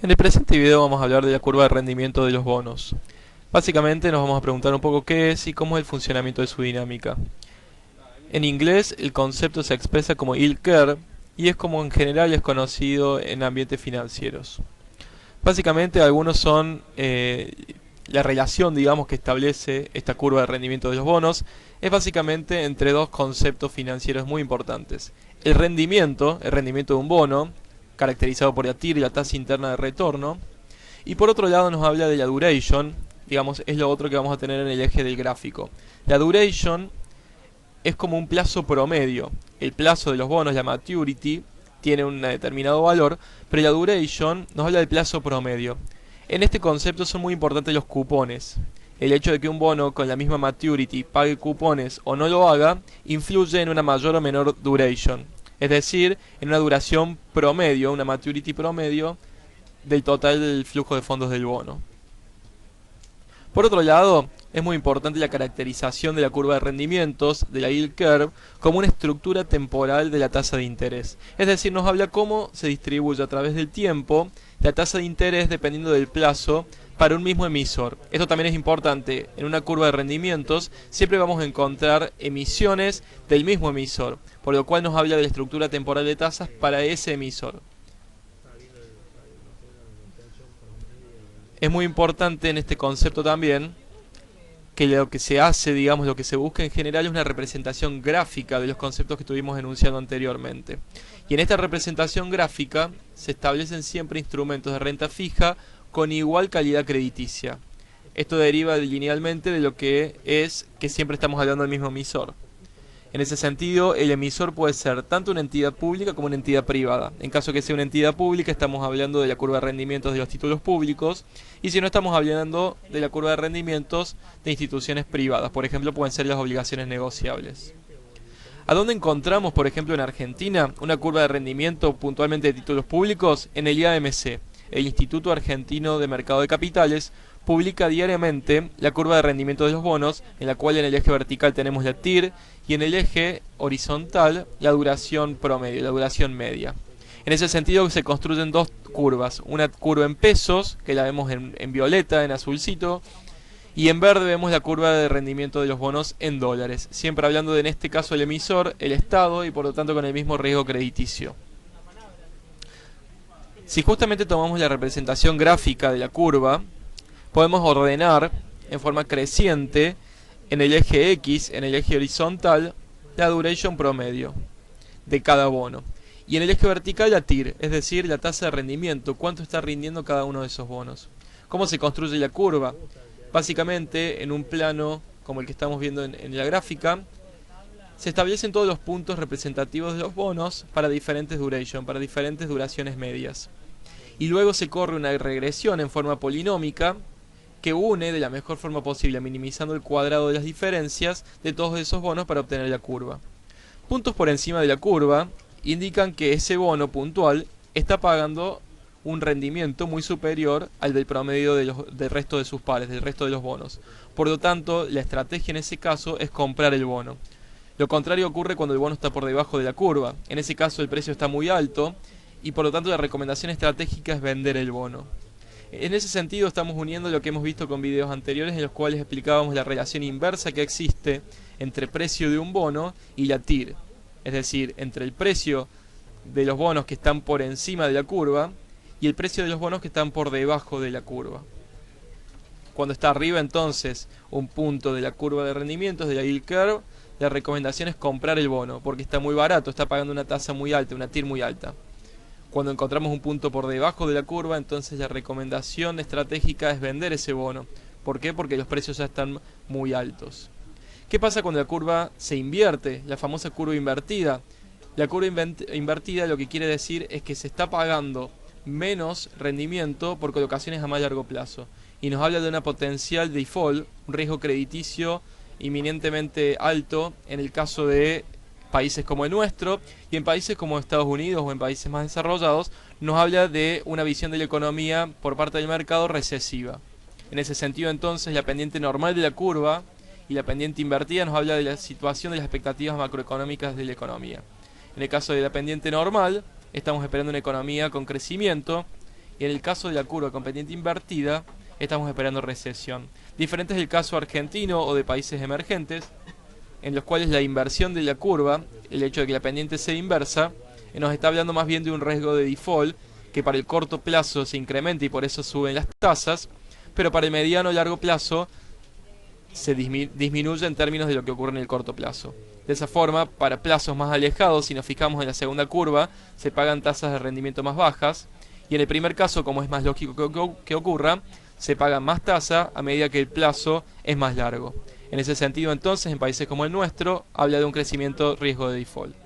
En el presente video vamos a hablar de la curva de rendimiento de los bonos. Básicamente nos vamos a preguntar un poco qué es y cómo es el funcionamiento de su dinámica. En inglés el concepto se expresa como yield curve y es como en general es conocido en ambientes financieros. Básicamente algunos son la relación, digamos, que establece esta curva de rendimiento de los bonos es básicamente entre dos conceptos financieros muy importantes. El rendimiento de un bono, caracterizado por la TIR y la tasa interna de retorno, y por otro lado nos habla de la duration, digamos, es lo otro que vamos a tener en el eje del gráfico. La duration es como un plazo promedio. El plazo de los bonos, la maturity, tiene un determinado valor, pero la duration nos habla del plazo promedio. En este concepto son muy importantes los cupones. El hecho de que un bono con la misma maturity pague cupones o no lo haga, influye en una mayor o menor duration. Es decir, en una duración promedio, una maturity promedio del total del flujo de fondos del bono. Por otro lado, es muy importante la caracterización de la curva de rendimientos, de la yield curve, como una estructura temporal de la tasa de interés. Es decir, nos habla cómo se distribuye a través del tiempo la tasa de interés dependiendo del plazo para un mismo emisor. Esto también es importante. En una curva de rendimientos siempre vamos a encontrar emisiones del mismo emisor, por lo cual nos habla de la estructura temporal de tasas para ese emisor. Es muy importante en este concepto también que lo que se hace, digamos, lo que se busca en general es una representación gráfica de los conceptos que estuvimos enunciando anteriormente. Y en esta representación gráfica se establecen siempre instrumentos de renta fija con igual calidad crediticia. Esto deriva linealmente de lo que es que siempre estamos hablando del mismo emisor. En ese sentido, el emisor puede ser tanto una entidad pública como una entidad privada. En caso que sea una entidad pública, estamos hablando de la curva de rendimientos de los títulos públicos, y si no, estamos hablando de la curva de rendimientos de instituciones privadas. Por ejemplo, pueden ser las obligaciones negociables. ¿A dónde encontramos, por ejemplo, en Argentina, una curva de rendimiento puntualmente de títulos públicos? En el IAMC, el Instituto Argentino de Mercado de Capitales, publica diariamente la curva de rendimiento de los bonos, en la cual en el eje vertical tenemos la TIR y en el eje horizontal la duración promedio, la duración media. En ese sentido se construyen dos curvas, una curva en pesos, que la vemos en violeta, en azulcito, y en verde vemos la curva de rendimiento de los bonos en dólares, siempre hablando de, en este caso, el emisor, el Estado, y por lo tanto con el mismo riesgo crediticio. Si justamente tomamos la representación gráfica de la curva, podemos ordenar en forma creciente en el eje X, en el eje horizontal, la duration promedio de cada bono. Y en el eje vertical la TIR, es decir, la tasa de rendimiento, cuánto está rindiendo cada uno de esos bonos. ¿Cómo se construye la curva? Básicamente, en un plano como el que estamos viendo en la gráfica, se establecen todos los puntos representativos de los bonos para diferentes duration, para diferentes duraciones medias. Y luego se corre una regresión en forma polinómica que une de la mejor forma posible, minimizando el cuadrado de las diferencias de todos esos bonos para obtener la curva. Puntos por encima de la curva indican que ese bono puntual está pagando un rendimiento muy superior al del promedio del resto de sus pares, del resto de los bonos. Por lo tanto, la estrategia en ese caso es comprar el bono. Lo contrario ocurre cuando el bono está por debajo de la curva. En ese caso el precio está muy alto y por lo tanto la recomendación estratégica es vender el bono. En ese sentido estamos uniendo lo que hemos visto con videos anteriores en los cuales explicábamos la relación inversa que existe entre precio de un bono y la TIR. Es decir, entre el precio de los bonos que están por encima de la curva y el precio de los bonos que están por debajo de la curva. Cuando está arriba entonces un punto de la curva de rendimientos de la yield curve, la recomendación es comprar el bono porque está muy barato, está pagando una tasa muy alta, una TIR muy alta. Cuando encontramos un punto por debajo de la curva, entonces la recomendación estratégica es vender ese bono. ¿Por qué? Porque los precios ya están muy altos. ¿Qué pasa cuando la curva se invierte? La famosa curva invertida. La curva invertida lo que quiere decir es que se está pagando menos rendimiento por colocaciones a más largo plazo. Y nos habla de una potencial default, un riesgo crediticio inminentemente alto en el caso de países como el nuestro, y en países como Estados Unidos o en países más desarrollados nos habla de una visión de la economía por parte del mercado recesiva. En ese sentido entonces la pendiente normal de la curva y la pendiente invertida nos habla de la situación de las expectativas macroeconómicas de la economía. En el caso de la pendiente normal estamos esperando una economía con crecimiento Y en el caso de la curva con pendiente invertida, estamos esperando recesión. Diferente es el caso argentino o de países emergentes, en los cuales la inversión de la curva, el hecho de que la pendiente sea inversa, nos está hablando más bien de un riesgo de default que para el corto plazo se incrementa y por eso suben las tasas, pero para el mediano y largo plazo se disminuye en términos de lo que ocurre en el corto plazo. De esa forma, para plazos más alejados, si nos fijamos en la segunda curva, se pagan tasas de rendimiento más bajas, y en el primer caso, como es más lógico que ocurra, se paga más tasa a medida que el plazo es más largo. En ese sentido, entonces, en países como el nuestro, habla de un crecimiento riesgo de default.